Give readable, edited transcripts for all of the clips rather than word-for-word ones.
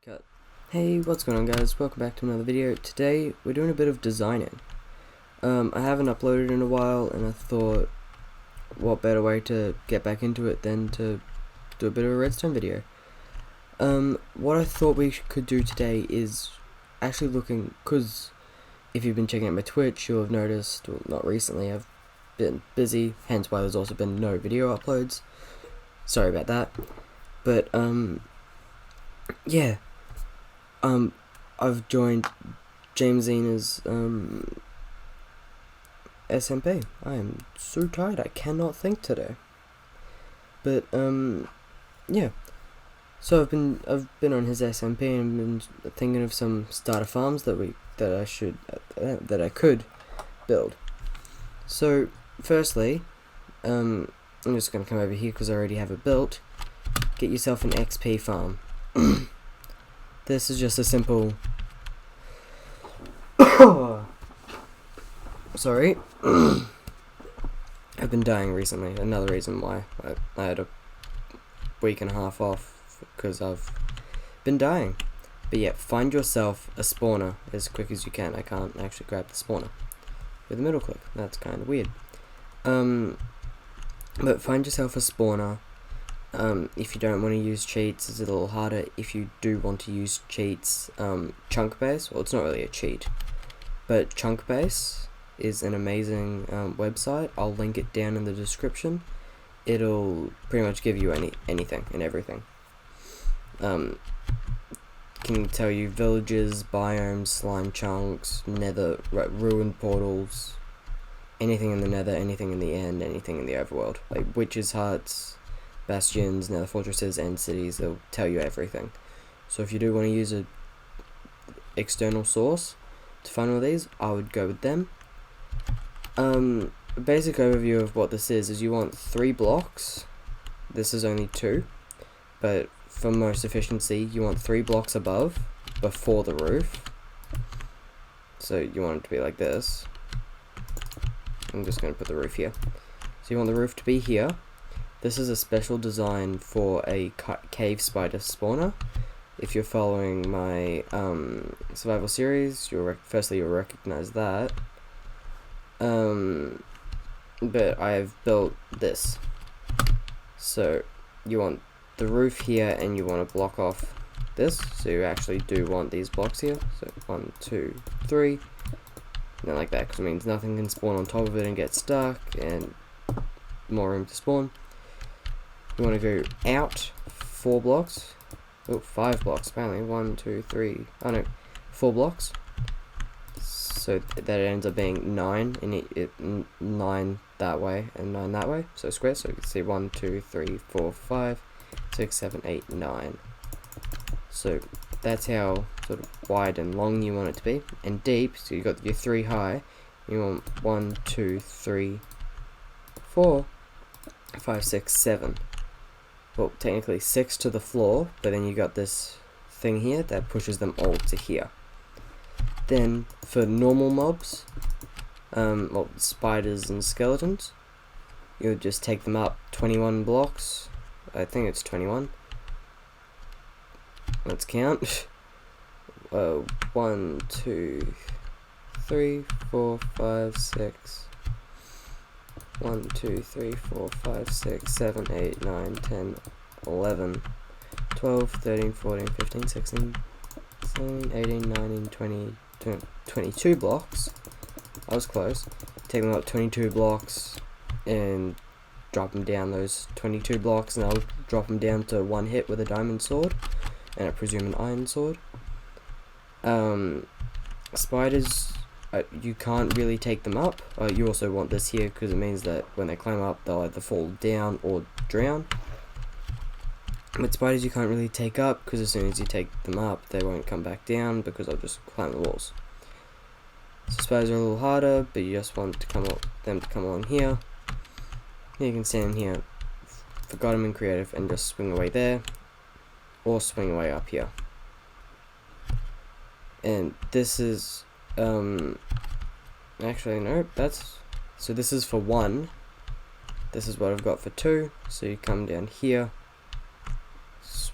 Cut. Hey, what's going on guys? Welcome back to another video. Today we're doing a bit of designing. I haven't uploaded in a while and I thought what better way to get back into it than to do a bit of a redstone video. What I thought we could do today is actually looking, because if you've been checking out my Twitch you'll have noticed, well, not recently, I've been busy, hence why there's also been no video uploads. Sorry about that. But yeah. I've joined Jamesina's SMP. I am so tired, I cannot think today. But yeah. So I've been on his SMP and been thinking of some starter farms that I could build. So firstly, I'm just gonna come over here because I already have it built. Get yourself an XP farm. This is just a simple sorry. I've been dying recently. Another reason why I had a week and a half off, because I've been dying. But yeah, find yourself a spawner as quick as you can. I can't actually grab the spawner with a middle click. That's kind of weird. But find yourself a spawner. If you don't want to use cheats, it's a little harder. If you do want to use cheats, chunk base, well, it's not really a cheat, but chunk base is an amazing website. I'll link it down in the description. It'll pretty much give you anything and everything. Can tell you villages, biomes, slime chunks, nether, ruined portals, anything in the nether, anything in the end, anything in the overworld, like witches' huts, bastions, nether fortresses, and cities. They'll tell you everything. So if you do want to use a external source to find all these, I would go with them. A basic overview of what this is you want 3 blocks. This is only 2, but for most efficiency you want 3 blocks above before the roof. So you want it to be like this. I'm just going to put the roof here. So you want the roof to be here. This is a special design for a cave spider spawner. If you're following my survival series, you'll recognize that. But I've built this. So you want the roof here, and you want to block off this. So you actually do want these blocks here. So 1, 2, 3, and then like that, because it means nothing can spawn on top of it and get stuck, and more room to spawn. You want to go out 4 blocks. Oh, 5 blocks apparently. 1, 2, 3. Oh no, 4 blocks. So that ends up being 9, and 9 that way and 9 that way. So square. So you can see 1, 2, 3, 4, 5, 6, 7, 8, 9. So that's how sort of wide and long you want it to be, and deep. So you got your 3 high. You want 1, 2, 3, 4, 5, 6, 7. Well, technically 6 to the floor, but then you got this thing here that pushes them all to here. Then for normal mobs, well, spiders and skeletons, you'll just take them up 21 blocks. I think it's 21. Let's count. 1, 2, 3, 4, 5, 6. 1, 2, 3, 4, 5, 6, 7, 8, 9, 10, 11, 12, 13, 14, 15, 16, 17, 18, 19, 20, 22 blocks. I was close. Take them up 22 blocks and drop them down those 22 blocks, and I'll drop them down to 1 hit with a diamond sword, and I presume an iron sword. Spiders, you can't really take them up. You also want this here because it means that when they climb up they'll either fall down or drown. But spiders you can't really take up, because as soon as you take them up they won't come back down because they'll just climb the walls. So spiders are a little harder, but you just want them to come along here. You can stand here, forgot them in creative, and just swing away there, or swing away up here. And this is actually no, so this is for 1. This is what I've got for 2. So you come down here,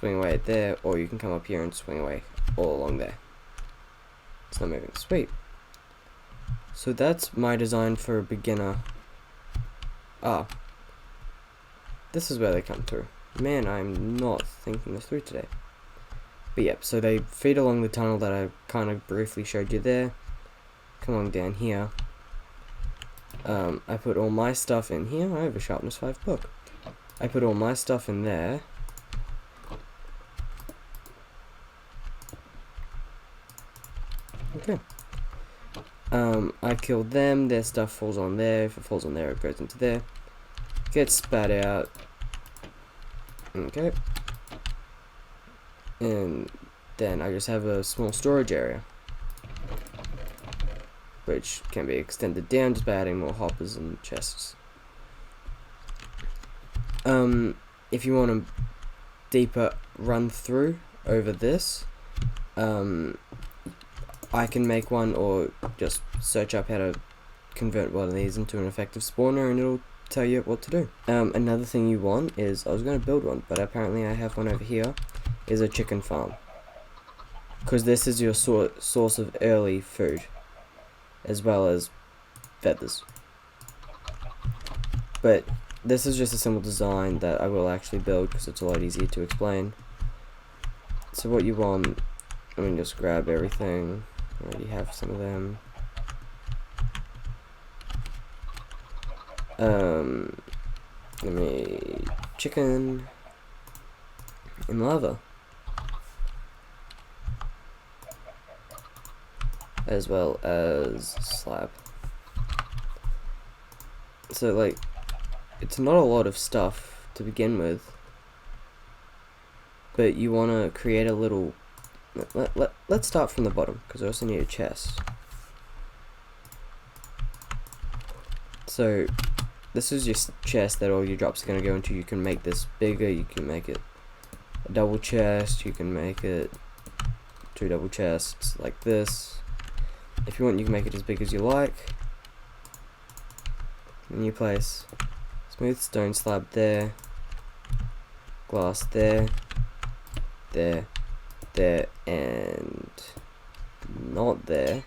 swing away there, or you can come up here and swing away all along there. It's not moving. Sweet. So that's my design for a beginner. This is where they come through. Man, I'm not thinking this through today. But yep, so they feed along the tunnel that I kind of briefly showed you there. Come on down here. I put all my stuff in here. I have a sharpness 5 book. I put all my stuff in there. Okay. I killed them. Their stuff falls on there. If it falls on there, it goes into there. Gets spat out. Okay. And then I just have a small storage area, which can be extended down just by adding more hoppers and chests. If you want a deeper run through over this, I can make one, or just search up how to convert one of these into an effective spawner and it'll tell you what to do. Another thing you want is, I was going to build one, but apparently I have one over here, is a chicken farm. Because this is your source of early food, as well as feathers. But this is just a simple design that I will actually build because it's a lot easier to explain. So what you want, let me just grab everything. I already have some of them. Let me chicken in lava, as well as slab. So like, it's not a lot of stuff to begin with, but you want to create a little. Let's start from the bottom, because I also need a chest. So this is your chest that all your drops are going to go into. You can make this bigger, you can make it a double chest, you can make it 2 double chests like this. If you want, you can make it as big as you like. And you place smooth stone slab there, glass there, there, there, and not there,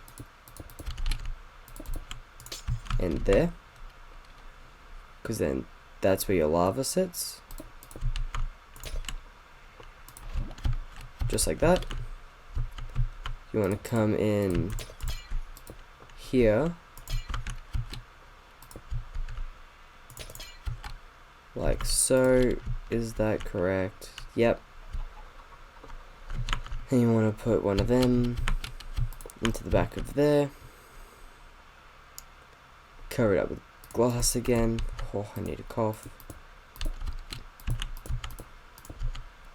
and there, because then that's where your lava sits, just like that. You want to come in here like so. Is that correct? Yep. And you want to put one of them into the back of there, cover it up with glass again. Oh, I need a cough.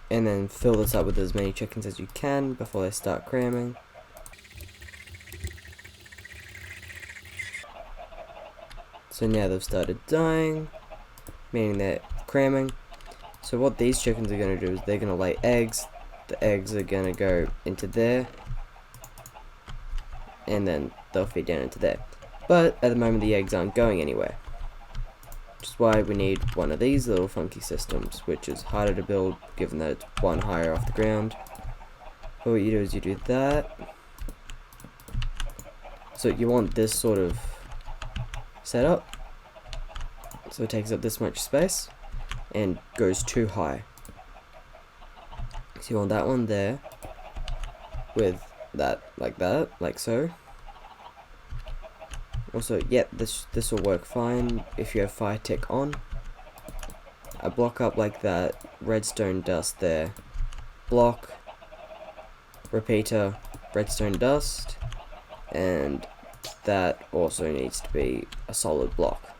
And then fill this up with as many chickens as you can before they start cramming. So now they've started dying, meaning they're cramming. So what these chickens are going to do is they're going to lay eggs. The eggs are going to go into there, and then they'll feed down into there. But at the moment the eggs aren't going anywhere, which is why we need one of these little funky systems, which is harder to build given that it's one higher off the ground. But what you do is you do that. So you want this sort of setup, so it takes up this much space and goes too high. So you want that one there, with that, like so. Also, yeah, this will work fine if you have fire tick on. I block up like that, redstone dust there, block, repeater, redstone dust, and that also needs to be a solid block.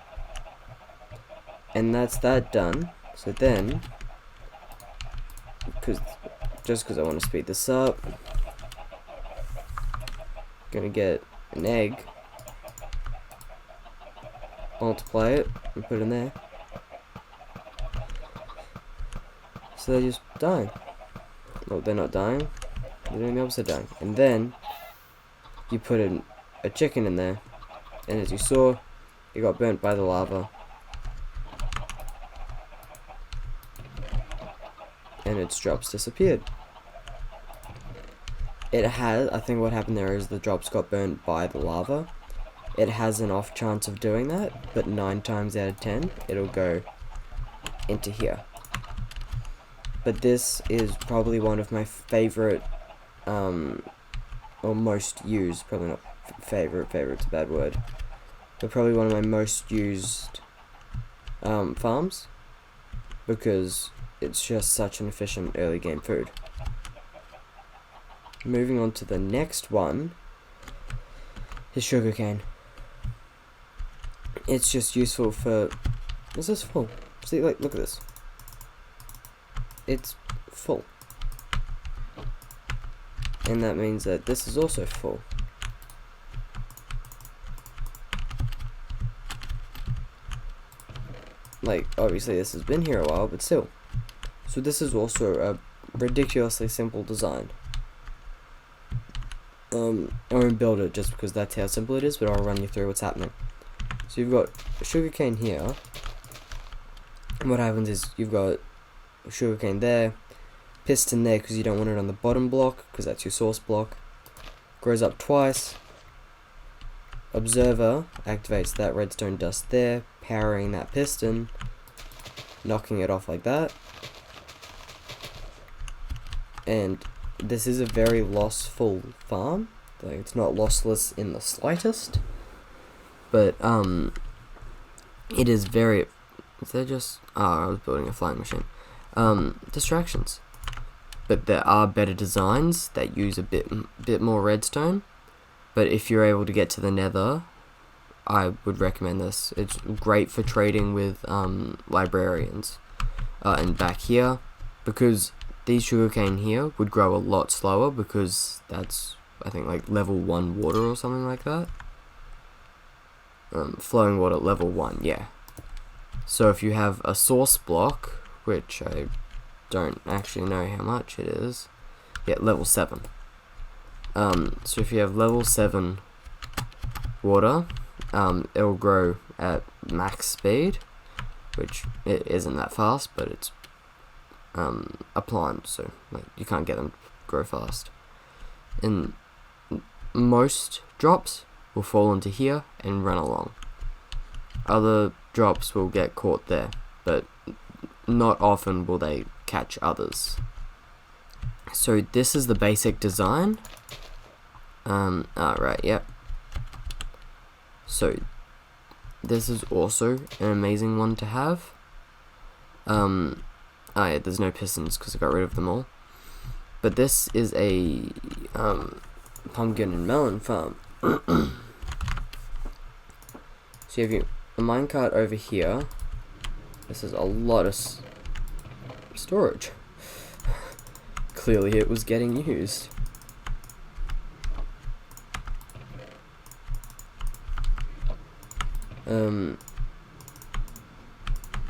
And that's that done. So then, just because I want to speed this up, gonna get an egg, multiply it, and put it in there. So they're just dying. Well, they're not dying, they're doing the opposite, dying. And then you put a chicken in there, and as you saw, it got burnt by the lava, and its drops disappeared. It has, I think what happened there is the drops got burnt by the lava. It has an off chance of doing that, but 9 times out of 10, it'll go into here. But this is probably one of my favorite, or most used, probably not favorite's a bad word, but probably one of my most used farms, because it's just such an efficient early game food. Moving on to the next one is sugarcane. It's just useful for, is this full? See, like, look at this. It's full. And that means that this is also full. Like, obviously this has been here a while, but still. So this is also a ridiculously simple design. I won't build it just because that's how simple it is, but I'll run you through what's happening. So you've got sugarcane here. And what happens is you've got sugarcane there, piston there because you don't want it on the bottom block because that's your source block. Grows up twice. Observer activates that redstone dust there, powering that piston, knocking it off like that. And this is a very lossful farm. Like, it's not lossless in the slightest, but it is very. Is there just? Oh, I was building a flying machine. Distractions, but there are better designs that use a bit more redstone. But if you're able to get to the Nether, I would recommend this. It's great for trading with librarians, and back here, because these sugarcane here would grow a lot slower because that's, I think, like level 1 water or something like that. Flowing water level 1, yeah. So if you have a source block, which I don't actually know how much it is, yeah, level 7. So if you have level 7 water, it'll grow at max speed, which it isn't that fast, but it's a plant, so like you can't get them to grow fast. And most drops will fall into here and run along. Other drops will get caught there, but not often will they catch others. So this is the basic design. Right, yep. So this is also an amazing one to have. Yeah, there's no pistons because I got rid of them all. But this is a pumpkin and melon farm. So you have a minecart over here. This is a lot of storage. Clearly it was getting used.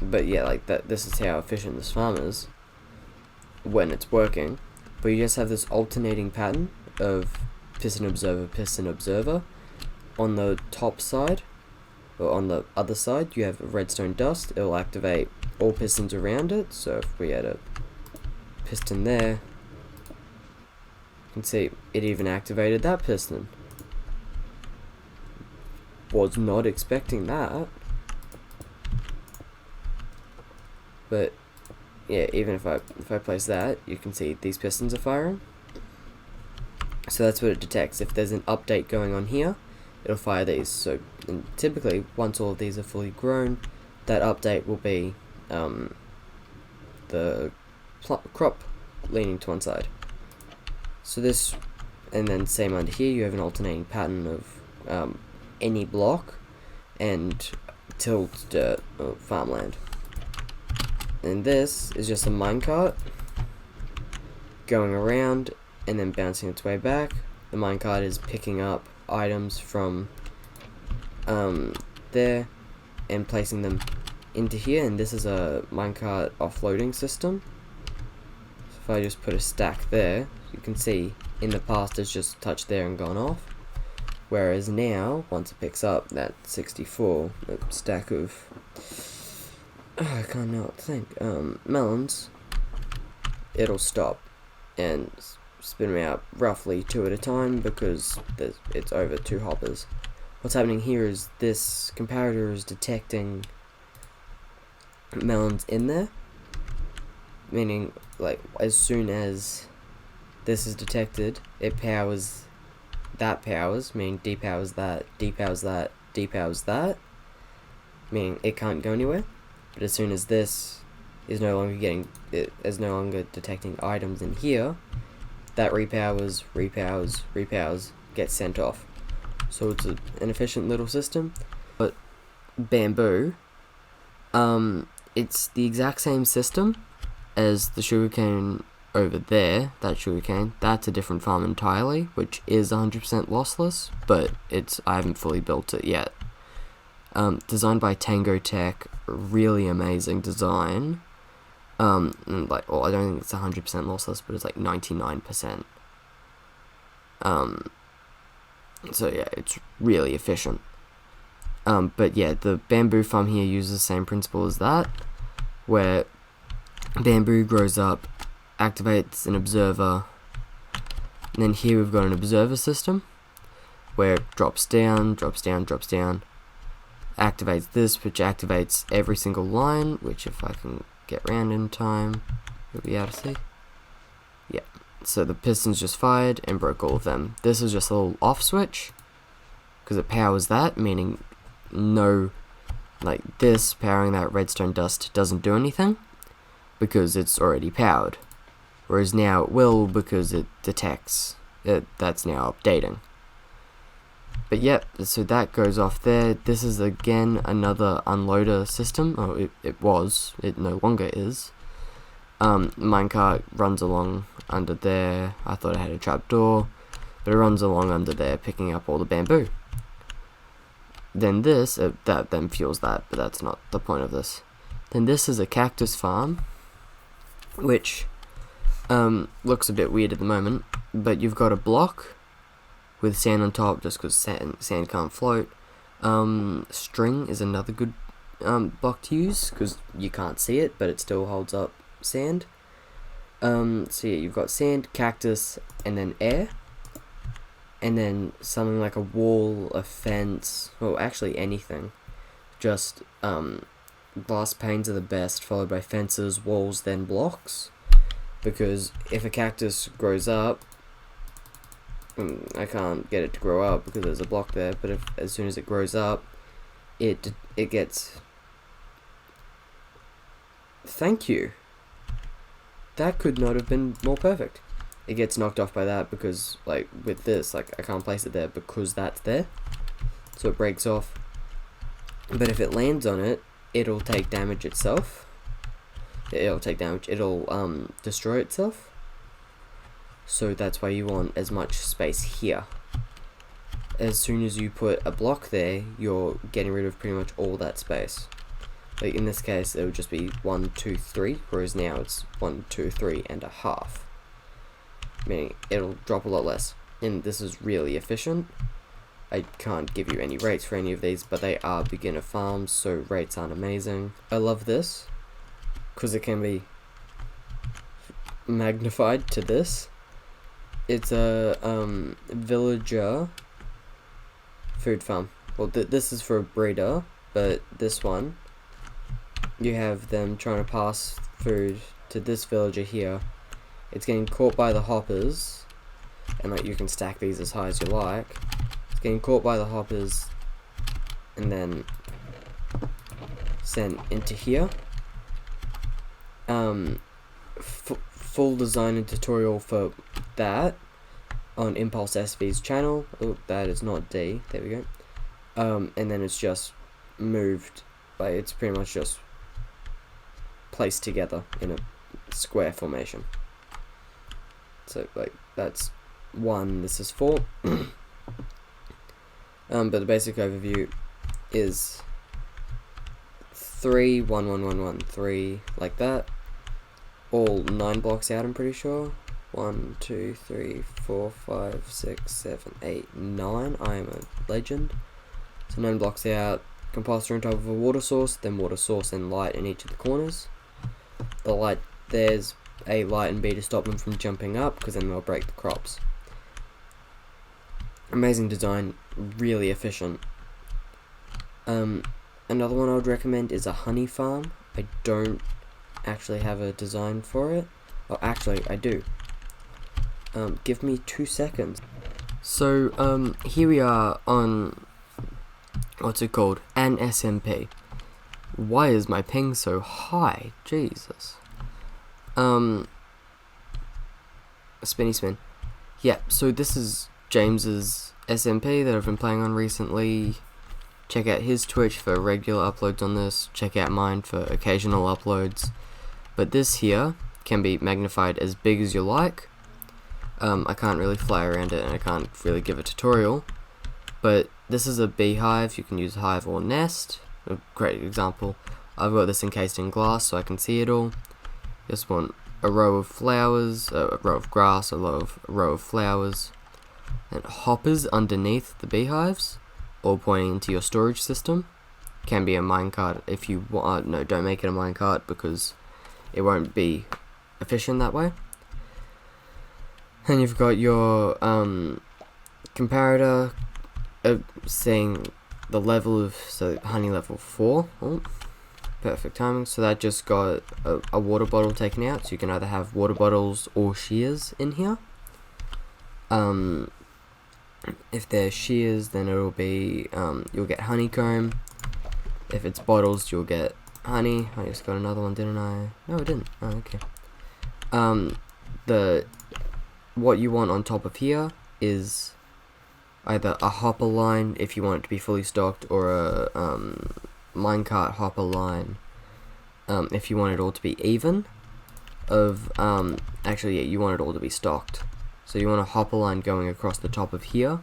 But yeah, like that. This is how efficient this farm is when it's working. But you just have this alternating pattern of piston observer. On the top side, or on the other side, you have redstone dust. It'll activate all pistons around it. So if we had a piston there, you can see it even activated that piston. Was not expecting that. But yeah, even if I place that, you can see these pistons are firing. So that's what it detects. If there's an update going on here, it'll fire these. So and typically, once all of these are fully grown, that update will be the crop leaning to one side. So this, and then same under here, you have an alternating pattern of any block and tilled dirt or farmland. And this is just a minecart going around and then bouncing its way back. The minecart is picking up items from there and placing them into here, and this is a minecart offloading system. So if I just put a stack there, you can see in the past it's just touched there and gone off. Whereas now, once it picks up that 64 stack of, I can't know what to think, melons, it'll stop and spin them out roughly 2 at a time because it's over 2 hoppers. What's happening here is this comparator is detecting melons in there, meaning like as soon as this is detected, it powers that, meaning depowers that, depowers that, depowers that, meaning it can't go anywhere. But as soon as this is no longer detecting items in here, that repowers, gets sent off. So it's an efficient little system. But bamboo, it's the exact same system as the sugarcane over there. That sugarcane, that's a different farm entirely, which is 100% lossless, but I haven't fully built it yet. Designed by Tango Tech, really amazing design. I don't think it's 100% lossless, but it's like 99%. So yeah, it's really efficient. But yeah, the bamboo farm here uses the same principle as that, where bamboo grows up, activates an observer, and then here we've got an observer system, where it drops down, activates this, which activates every single line, which if I can get round in time, you'll be able to see. Yeah, so the pistons just fired and broke all of them. This is just a little off switch, because it powers that, meaning this powering that redstone dust doesn't do anything, because it's already powered. Whereas now it will, because it detects it, that's now updating. But yep, so that goes off there. This is again another unloader system. Oh, it no longer is. Minecart runs along under there. I thought it had a trapdoor, but it runs along under there, picking up all the bamboo. Then this, that then fuels that, but that's not the point of this. Then this is a cactus farm, which looks a bit weird at the moment, but you've got a block with sand on top, just because sand can't float. String is another good block to use, because you can't see it, but it still holds up sand. So yeah, you've got sand, cactus, and then air. And then something like a wall, a fence, well actually anything. Just glass panes are the best, followed by fences, walls, then blocks. Because if a cactus grows up, I can't get it to grow up because there's a block there, but as soon as it grows up, it gets... Thank you. That could not have been more perfect. It gets knocked off by that because, like, with this, like, I can't place it there because that's there. So it breaks off. But if it lands on it, it'll take damage itself. It'll destroy itself. So that's why you want as much space here. As soon as you put a block there, you're getting rid of pretty much all that space. Like in this case, it would just be 1, 2, 3, whereas now it's 1, 2, 3 and a half. Meaning it'll drop a lot less. And this is really efficient. I can't give you any rates for any of these, but they are beginner farms, so rates aren't amazing. I love this, because it can be magnified to this. It's a villager food farm. Well, this is for a breeder, but this one, you have them trying to pass food to this villager here. It's getting caught by the hoppers, and like you can stack these as high as you like. It's getting caught by the hoppers, and then sent into here. Full design and tutorial for that on Impulse SV's channel. Oh, that is not D. There we go. And then it's just moved, like it's pretty much just placed together in a square formation. So like that's 1. This is 4. But the basic overview is 3, 1, 1, 1, 1, 3, like that. All 9 blocks out, I'm pretty sure. 1, 2, 3, 4, 5, 6, 7, 8, 9. I am a legend. So 9 blocks out. Composter on top of a water source, then water source and light in each of the corners. The light there's a light and bee to stop them from jumping up, because then they'll break the crops. Amazing design, really efficient. Another one I would recommend is a honey farm. I don't actually have a design for it. Oh, actually, I do. Give me 2 seconds. So, here we are on, what's it called? An SMP. Why is my ping so high? Jesus. Spinny spin. Yeah, so this is James's SMP that I've been playing on recently. Check out his Twitch for regular uploads on this. Check out mine for occasional uploads. But this here can be magnified as big as you like. I can't really fly around it and I can't really give a tutorial. But this is a beehive. You can use hive or nest. A great example. I've got this encased in glass so I can see it all. Just want a row of flowers, a row of grass, a row of flowers, and hoppers underneath the beehives, all pointing into your storage system. Can be a minecart if you want. No, don't make it a minecart because it won't be efficient that way. And you've got your comparator saying the level of, so honey level 4. Oh, perfect timing. So that just got a water bottle taken out, so you can either have water bottles or shears in here. If they're shears, then it'll be you'll get honeycomb. If it's bottles, you'll get honey. I just got another one, didn't I? No, I didn't. Oh, okay. What you want on top of here is either a hopper line if you want it to be fully stocked, or a minecart hopper line if you want it all to be even. Actually, yeah, you want it all to be stocked. So you want a hopper line going across the top of here,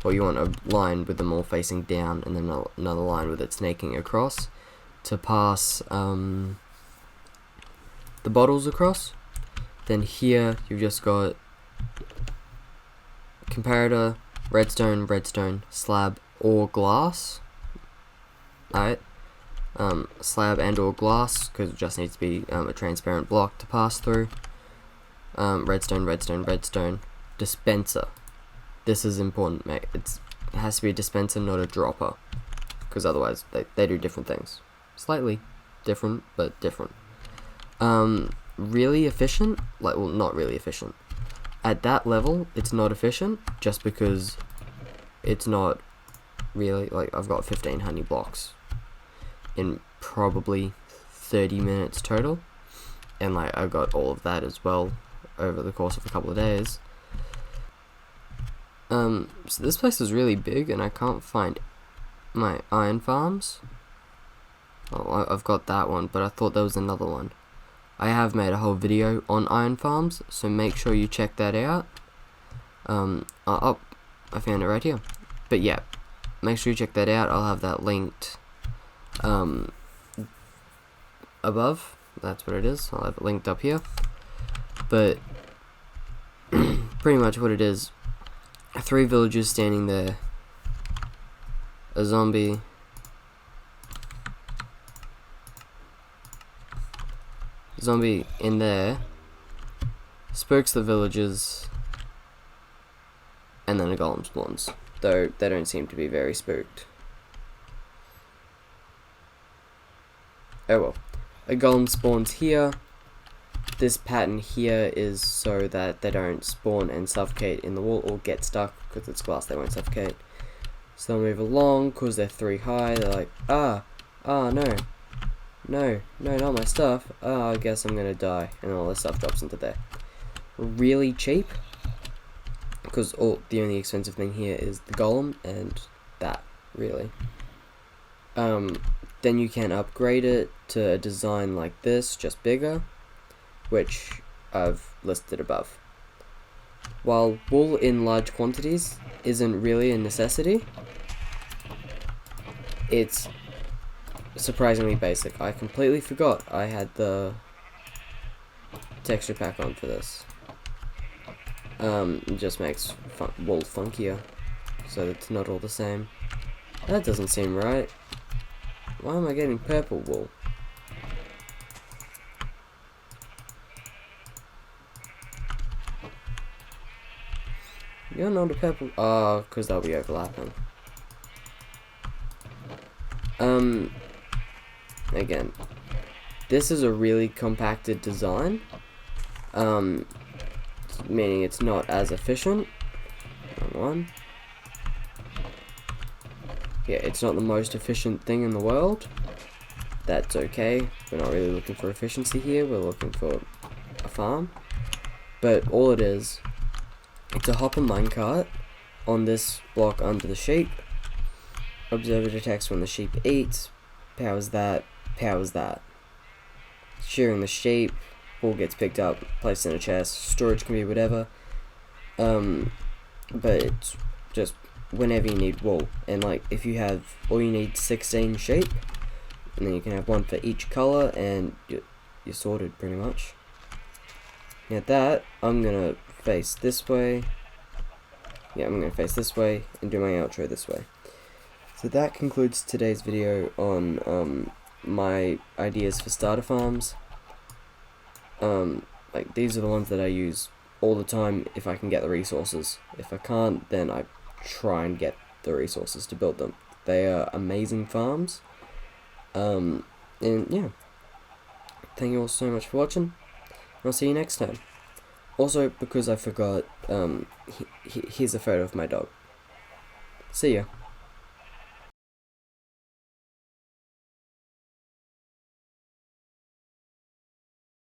or you want a line with them all facing down, and then another line with it snaking across to pass the bottles across. Then here you've just got comparator, redstone, redstone, slab, or glass. Alright, slab and or glass, because it just needs to be a transparent block to pass through. Redstone, redstone, redstone. Dispenser. This is important, mate. It has to be a dispenser, not a dropper, because otherwise they do different things. Slightly different, but different. Really efficient? Like, well, not really efficient. At that level, it's not efficient, just because it's not really, like, I've got 15 honey blocks in probably 30 minutes total, and like I got all of that as well over the course of a couple of days. So this place is really big and I can't find my iron farms. Oh, I've got that one, but I thought there was another one. I have made a whole video on iron farms, so make sure you check that out. Oh, I found it right here. But yeah, make sure you check that out. I'll have that linked above. That's what it is. I'll have it linked up here. But pretty much what it is, 3 villagers standing there, a zombie, in there, spooks the villagers, and then a golem spawns, though they don't seem to be very spooked. Oh well. A golem spawns here. This pattern here is so that they don't spawn and suffocate in the wall or get stuck, because it's glass, they won't suffocate. So they'll move along because they're 3 high. They're like, no, not my stuff. I guess I'm gonna die, and all this stuff drops into there. Really cheap, because the only expensive thing here is the golem and that, really. Then you can upgrade it to a design like this, just bigger, which I've listed above. While wool in large quantities isn't really a necessity, it's surprisingly basic. I completely forgot I had the texture pack on for this. It just makes wool funkier, so it's not all the same. That doesn't seem right. Why am I getting purple wool? You're not a purple. Oh, because they'll be overlapping. Again, this is a really compacted design. Meaning it's not as efficient. One. Yeah, it's not the most efficient thing in the world. That's okay. We're not really looking for efficiency here. We're looking for a farm. But all it is, it's a hopper minecart on this block under the sheep. Observer detects when the sheep eats, powers that, powers that. Shearing the sheep, wool gets picked up, placed in a chest, storage can be whatever. But it's just whenever you need wool. And like, if you have, all you need 16 sheep, and then you can have one for each colour, and you're sorted pretty much. Now that, I'm gonna face this way. Yeah, I'm gonna face this way, and do my outro this way. So that concludes today's video on my ideas for starter farms. Like, these are the ones that I use all the time if I can get the resources. If I can't, then I try and get the resources to build them. They are amazing farms. And yeah, thank you all so much for watching. I'll see you next time. Also, because I forgot, here's a photo of my dog. See ya.